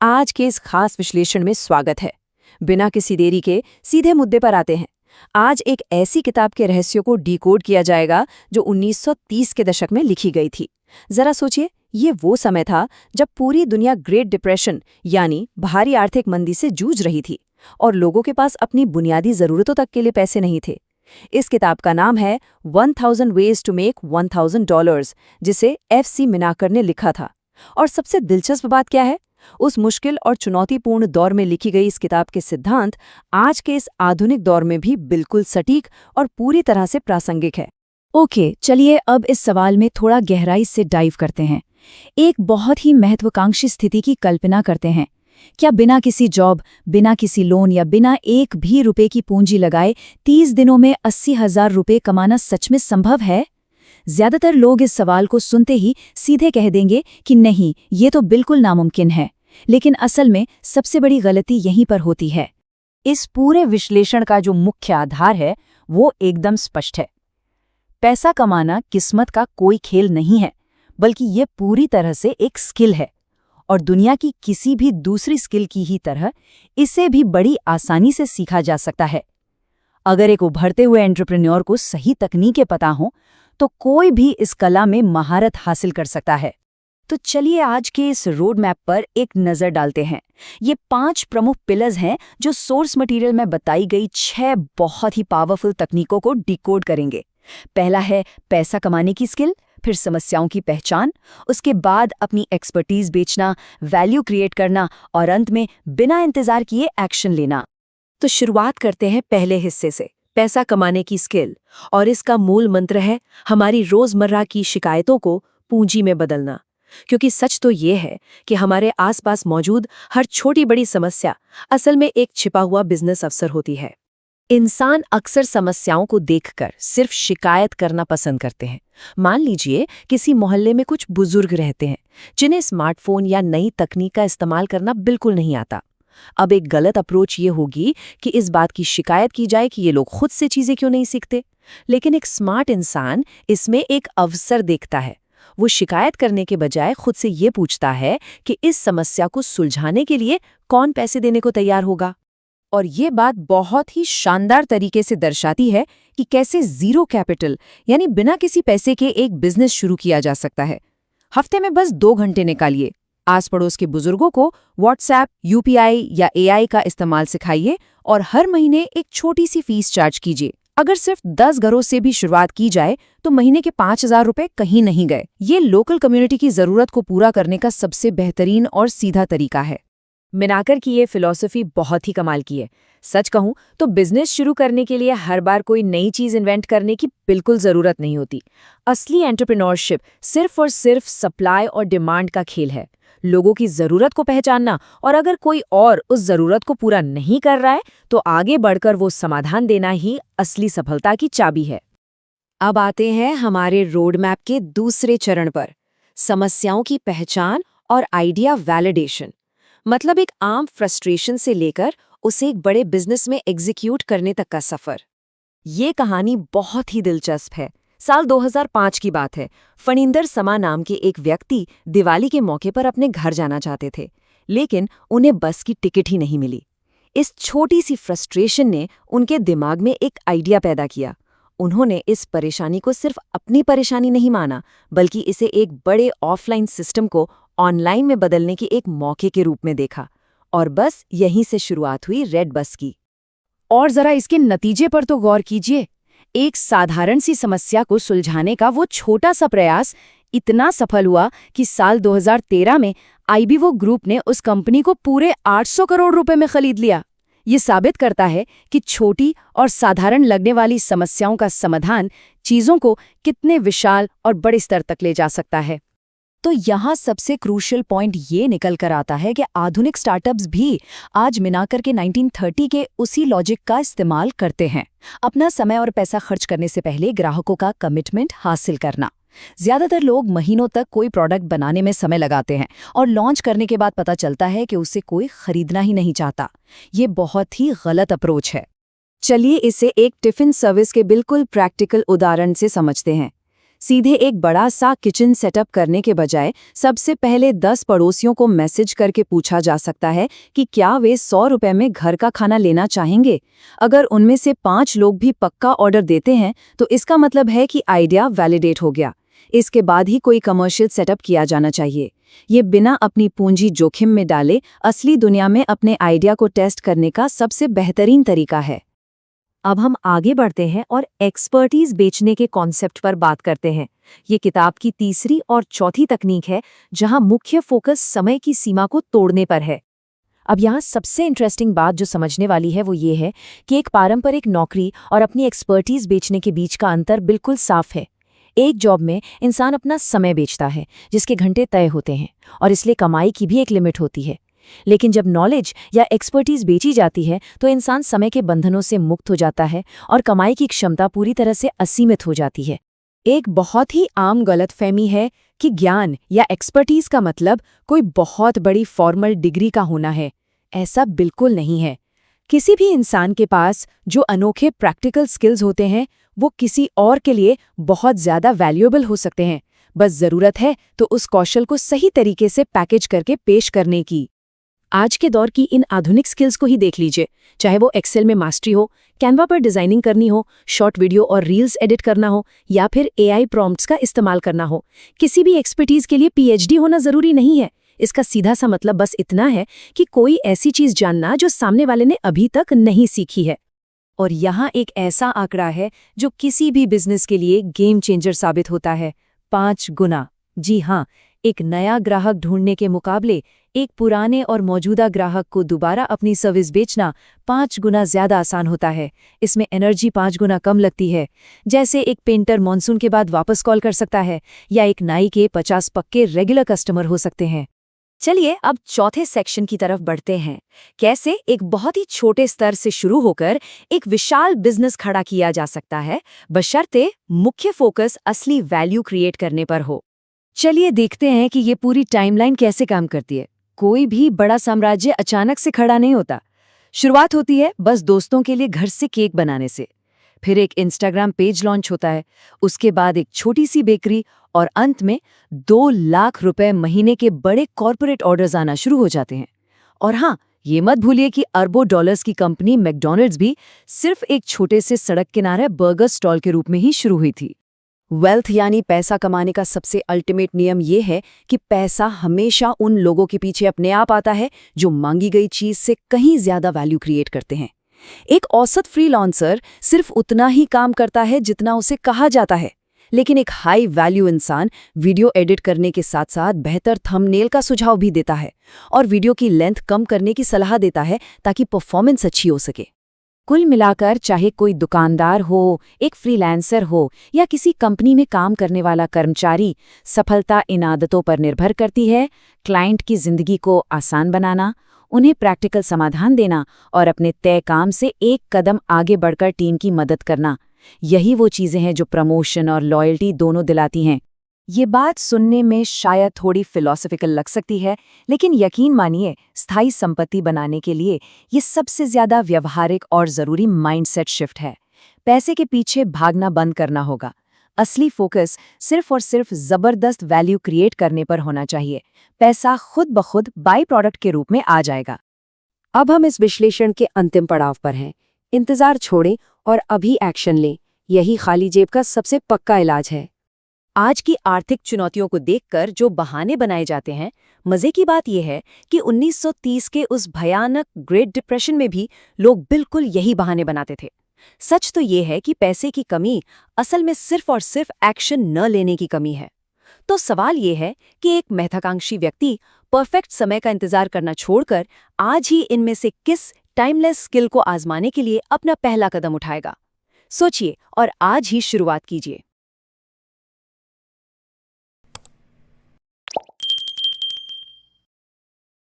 आज के इस खास विश्लेषण में स्वागत है। बिना किसी देरी के सीधे मुद्दे पर आते हैं। आज एक ऐसी किताब के रहस्यों को डिकोड किया जाएगा जो 1930 के दशक में लिखी गई थी। जरा सोचिए, ये वो समय था जब पूरी दुनिया ग्रेट डिप्रेशन यानी भारी आर्थिक मंदी से जूझ रही थी और लोगों के पास अपनी बुनियादी जरूरतों तक के लिए पैसे नहीं थे। इस किताब का नाम है 1000 Ways to Make $1000, जिसे F.C. मिनाकर ने लिखा था। और सबसे दिलचस्प बात क्या है, उस मुश्किल और चुनौतीपूर्ण दौर में लिखी गई इस किताब के सिद्धांत आज के इस आधुनिक दौर में भी बिल्कुल सटीक और पूरी तरह से प्रासंगिक है। ओके, चलिए अब इस सवाल में थोड़ा गहराई से डाइव करते हैं। एक बहुत ही महत्वाकांक्षी स्थिति की कल्पना करते हैं। क्या बिना किसी जॉब, बिना किसी लोन या बिना एक भी रुपए की पूंजी लगाए 30 दिनों में 80,000 रुपए कमाना सच में संभव है? ज्यादातर लोग इस सवाल को सुनते ही सीधे कह देंगे कि नहीं, ये तो बिल्कुल नामुमकिन है। लेकिन असल में सबसे बड़ी गलती यहीं पर होती है। इस पूरे विश्लेषण का जो मुख्य आधार है वो एकदम स्पष्ट है। पैसा कमाना किस्मत का कोई खेल नहीं है, बल्कि ये पूरी तरह से एक स्किल है और दुनिया की किसी भी दूसरी स्किल की ही तरह इसे भी बड़ी आसानी से सीखा जा सकता है। अगर एक उभरते हुए एंटरप्रेन्योर को सही तकनीकें पता हों तो कोई भी इस कला में महारत हासिल कर सकता है। तो चलिए आज के इस रोड मैप पर एक नज़र डालते हैं। ये 5 प्रमुख पिलर्स हैं जो सोर्स मटेरियल में बताई गई 6 बहुत ही पावरफुल तकनीकों को डिकोड करेंगे। पहला है पैसा कमाने की स्किल, फिर समस्याओं की पहचान, उसके बाद अपनी एक्सपर्टीज बेचना, वैल्यू क्रिएट करना और अंत में बिना इंतजार किए एक्शन लेना। तो शुरुआत करते हैं पहले हिस्से से, पैसा कमाने की स्किल। और इसका मूल मंत्र है हमारी रोजमर्रा की शिकायतों को पूंजी में बदलना। क्योंकि सच तो ये है कि हमारे आसपास मौजूद हर छोटी बड़ी समस्या असल में एक छिपा हुआ बिजनेस अवसर होती है। इंसान अक्सर समस्याओं को देखकर सिर्फ शिकायत करना पसंद करते हैं। मान लीजिए किसी मोहल्ले में कुछ बुजुर्ग रहते हैं जिन्हें स्मार्टफोन या नई तकनीक का इस्तेमाल करना बिल्कुल नहीं आता। अब एक गलत अप्रोच ये होगी कि इस बात की शिकायत की जाए कि ये लोग खुद से चीजें क्यों नहीं सीखते। लेकिन एक स्मार्ट इंसान इसमें एक अवसर देखता है। वो शिकायत करने के बजाय खुद से ये पूछता है कि इस समस्या को सुलझाने के लिए कौन पैसे देने को तैयार होगा। और ये बात बहुत ही शानदार तरीके से दर्शाती है कि कैसे जीरो कैपिटल यानी बिना किसी पैसे के एक बिजनेस शुरू किया जा सकता है। हफ्ते में बस 2 घंटे निकालिए, आस पड़ोस के बुजुर्गों को व्हाट्सएप, यूपीआई या एआई का इस्तेमाल सिखाइए और हर महीने एक छोटी सी फीस चार्ज कीजिए। अगर सिर्फ 10 घरों से भी शुरुआत की जाए तो महीने के 5,000 रुपए कहीं नहीं गए। ये लोकल कम्युनिटी की जरूरत को पूरा करने का सबसे बेहतरीन और सीधा तरीका है। मिनाकर की ये फिलॉसफी बहुत ही कमाल की है। सच कहूं तो बिजनेस शुरू करने के लिए हर बार कोई नई चीज इन्वेंट करने की बिल्कुल जरूरत नहीं होती। असली एंटरप्रेन्योरशिप सिर्फ और सिर्फ सप्लाई और डिमांड का खेल है। लोगों की जरूरत को पहचानना और अगर कोई और उस जरूरत को पूरा नहीं कर रहा है तो आगे बढ़कर वो समाधान देना ही असली सफलता की चाबी है। अब आते हैं हमारे रोड मैप के दूसरे चरण पर, समस्याओं की पहचान और आइडिया वैलिडेशन। मतलब एक आम फ्रस्ट्रेशन से लेकर उसे एक बड़े बिजनेस में एग्जीक्यूट करने तक का सफर। ये कहानी बहुत ही दिलचस्प है। साल 2005 की बात है। फणींदर समा नाम के एक व्यक्ति दिवाली के मौके पर अपने घर जाना चाहते थे, लेकिन उन्हें बस की टिकट ही नहीं मिली। इस छोटी सी फ्रस्ट्रेशन ने उनके दिमाग में एक आइडिया पैदा किया। उन्होंने इस परेशानी को सिर्फ अपनी परेशानी नहीं माना, बल्कि इसे एक बड़े ऑफलाइन सिस्टम को ऑनलाइन में बदलने के एक मौके के रूप में देखा। और बस यहीं से शुरुआत हुई रेड बस की। और जरा इसके नतीजे पर तो गौर कीजिए। एक साधारण सी समस्या को सुलझाने का वो छोटा सा प्रयास इतना सफल हुआ कि साल 2013 में आईबीवो ग्रुप ने उस कंपनी को पूरे 800 करोड़ रुपए में खरीद लिया। ये साबित करता है कि छोटी और साधारण लगने वाली समस्याओं का समाधान चीजों को कितने विशाल और बड़े स्तर तक ले जा सकता है। तो यहाँ सबसे क्रूशियल पॉइंट ये निकल कर आता है कि आधुनिक स्टार्टअप्स भी आज मिनाकर के 1930 के उसी लॉजिक का इस्तेमाल करते हैं। अपना समय और पैसा खर्च करने से पहले ग्राहकों का कमिटमेंट हासिल करना। ज्यादातर लोग महीनों तक कोई प्रोडक्ट बनाने में समय लगाते हैं और लॉन्च करने के बाद पता चलता है कि उसे कोई खरीदना ही नहीं चाहता। ये बहुत ही गलत अप्रोच है। चलिए इसे एक टिफिन सर्विस के बिल्कुल प्रैक्टिकल उदाहरण से समझते हैं। सीधे एक बड़ा सा किचन सेटअप करने के बजाय सबसे पहले 10 पड़ोसियों को मैसेज करके पूछा जा सकता है कि क्या वे 100 रुपए में घर का खाना लेना चाहेंगे। अगर उनमें से 5 लोग भी पक्का ऑर्डर देते हैं तो इसका मतलब है कि आइडिया वैलिडेट हो गया। इसके बाद ही कोई कमर्शियल सेटअप किया जाना चाहिए। ये बिना अपनी पूंजी जोखिम में डाले असली दुनिया में अपने आइडिया को टेस्ट करने का सबसे बेहतरीन तरीका है। अब हम आगे बढ़ते हैं और एक्सपर्टीज बेचने के कॉन्सेप्ट पर बात करते हैं। ये किताब की तीसरी और चौथी तकनीक है जहां मुख्य फोकस समय की सीमा को तोड़ने पर है। अब यहाँ सबसे इंटरेस्टिंग बात जो समझने वाली है वो ये है कि एक पारंपरिक नौकरी और अपनी एक्सपर्टीज बेचने के बीच का अंतर बिल्कुल साफ है। एक जॉब में इंसान अपना समय बेचता है जिसके घंटे तय होते हैं और इसलिए कमाई की भी एक लिमिट होती है। लेकिन जब नॉलेज या एक्सपर्टीज बेची जाती है तो इंसान समय के बंधनों से मुक्त हो जाता है और कमाई की क्षमता पूरी तरह से असीमित हो जाती है। एक बहुत ही आम गलतफहमी है कि ज्ञान या एक्सपर्टीज का मतलब कोई बहुत बड़ी फॉर्मल डिग्री का होना है। ऐसा बिल्कुल नहीं है। किसी भी इंसान के पास जो अनोखे प्रैक्टिकल स्किल्स होते हैं वो किसी और के लिए बहुत ज़्यादा वैल्यूएबल हो सकते हैं। बस ज़रूरत है तो उस कौशल को सही तरीके से पैकेज करके पेश करने की। आज के दौर की इन आधुनिक स्किल्स को ही देख लीजिए, चाहे वो एक्सेल में मास्टरी हो, कैनवा पर डिजाइनिंग करनी हो, शॉर्ट वीडियो और रील्स एडिट करना हो या फिर एआई प्रॉम्प्ट्स का इस्तेमाल करना हो। किसी भी एक्सपर्टीज के लिए पीएचडी होना जरूरी नहीं है। इसका सीधा सा मतलब बस इतना है कि कोई ऐसी चीज जानना जो सामने वाले ने अभी तक नहीं सीखी है। और यहाँ एक ऐसा आंकड़ा है जो किसी भी बिजनेस के लिए गेम चेंजर साबित होता है, 5 गुना। जी हाँ, एक नया ग्राहक ढूंढने के मुकाबले एक पुराने और मौजूदा ग्राहक को दोबारा अपनी सर्विस बेचना 5 गुना ज्यादा आसान होता है। इसमें एनर्जी 5 गुना कम लगती है। जैसे एक पेंटर मॉनसून के बाद वापस कॉल कर सकता है या एक नाई के 50 पक्के रेगुलर कस्टमर हो सकते हैं। चलिए अब चौथे सेक्शन की तरफ बढ़ते हैं। कैसे एक बहुत ही छोटे स्तर से शुरू होकर एक विशाल बिजनेस खड़ा किया जा सकता है, बशर्ते मुख्य फोकस असली वैल्यू क्रिएट करने पर हो। चलिए देखते हैं कि ये पूरी टाइमलाइन कैसे काम करती है। कोई भी बड़ा साम्राज्य अचानक से खड़ा नहीं होता। शुरुआत होती है बस दोस्तों के लिए घर से केक बनाने से। फिर एक इंस्टाग्राम पेज लॉन्च होता है, उसके बाद एक छोटी सी बेकरी और अंत में 2 लाख रुपए महीने के बड़े कॉर्पोरेट ऑर्डर्स आना शुरू हो जाते हैं। और हाँ, ये मत भूलिए कि अरबों डॉलर्स की कंपनी मैकडॉनल्ड्स भी सिर्फ एक छोटे से सड़क किनारे बर्गर स्टॉल के रूप में ही शुरू हुई थी। वेल्थ यानी पैसा कमाने का सबसे अल्टीमेट नियम ये है कि पैसा हमेशा उन लोगों के पीछे अपने आप आता है जो मांगी गई चीज से कहीं ज्यादा वैल्यू क्रिएट करते हैं। एक औसत फ्रीलांसर सिर्फ उतना ही काम करता है जितना उसे कहा जाता है, लेकिन एक हाई वैल्यू इंसान वीडियो एडिट करने के साथ साथ बेहतर थंबनेल का सुझाव भी देता है और वीडियो की लेंथ कम करने की सलाह देता है ताकि परफॉर्मेंस अच्छी हो सके। कुल मिलाकर चाहे कोई दुकानदार हो, एक फ्रीलांसर हो या किसी कंपनी में काम करने वाला कर्मचारी, सफलता इन आदतों पर निर्भर करती है। क्लाइंट की जिंदगी को आसान बनाना, उन्हें प्रैक्टिकल समाधान देना और अपने तय काम से एक कदम आगे बढ़कर टीम की मदद करना। यही वो चीजें हैं जो प्रमोशन और लॉयल्टी दोनों दिलाती हैं। ये बात सुनने में शायद थोड़ी फिलॉसफिकल लग सकती है, लेकिन यकीन मानिए, स्थायी संपत्ति बनाने के लिए ये सबसे ज्यादा व्यवहारिक और जरूरी माइंडसेट शिफ्ट है। पैसे के पीछे भागना बंद करना होगा। असली फोकस सिर्फ और सिर्फ जबरदस्त वैल्यू क्रिएट करने पर होना चाहिए। पैसा खुद ब खुद बाई प्रोडक्ट के रूप में आ जाएगा। अब हम इस विश्लेषण के अंतिम पड़ाव पर हैं। इंतजार छोड़ें और अभी एक्शन लें। यही खाली जेब का सबसे पक्का इलाज है। आज की आर्थिक चुनौतियों को देखकर जो बहाने बनाए जाते हैं, मजे की बात यह है कि 1930 के उस भयानक ग्रेट डिप्रेशन में भी लोग बिल्कुल यही बहाने बनाते थे। सच तो ये है कि पैसे की कमी असल में सिर्फ और सिर्फ एक्शन न लेने की कमी है। तो सवाल ये है कि एक महत्वाकांक्षी व्यक्ति परफेक्ट समय का इंतजार करना छोड़कर आज ही इनमें से किस टाइमलेस स्किल को आजमाने के लिए अपना पहला कदम उठाएगा। सोचिए और आज ही शुरुआत कीजिए।